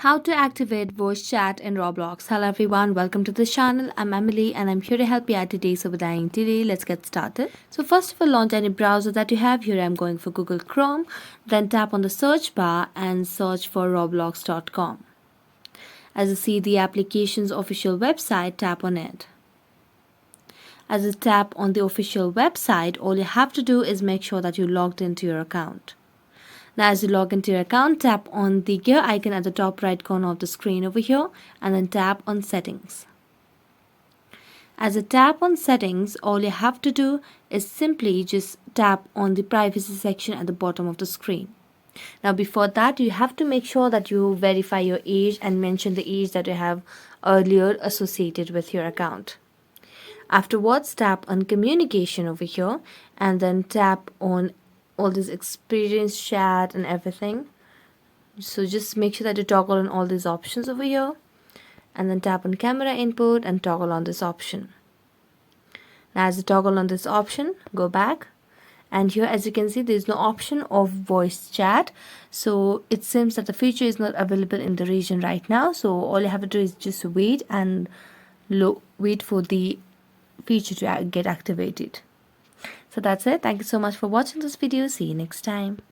How to activate voice chat in Roblox. Hello everyone, welcome to the channel. I'm Emily and I'm here to help you out today. So without delay, let's get started. So first of all, launch any browser that you have. Here I'm going for Google Chrome. Then tap on the search bar and search for roblox.com. As you see the application's official website, tap on it. As you tap on the official website, all you have to do is make sure that you logged into your account. Now as you log into your account, tap on the gear icon at the top right corner of the screen over here and then tap on settings. As you tap on settings, all you have to do is simply just tap on the privacy section at the bottom of the screen. Now before that, you have to make sure that you verify your age and mention the age that you have earlier associated with your account. Afterwards, tap on communication over here and then tap on all this experience chat and everything. So just make sure that you toggle on all these options over here and then tap on camera input and toggle on this option. Now as you toggle on this option, go back, and here as you can see there is no option of voice chat, so it seems that the feature is not available in the region right now. So all you have to do is just wait and wait for the feature to get activated. So that's it. Thank you so much for watching this video. See you next time.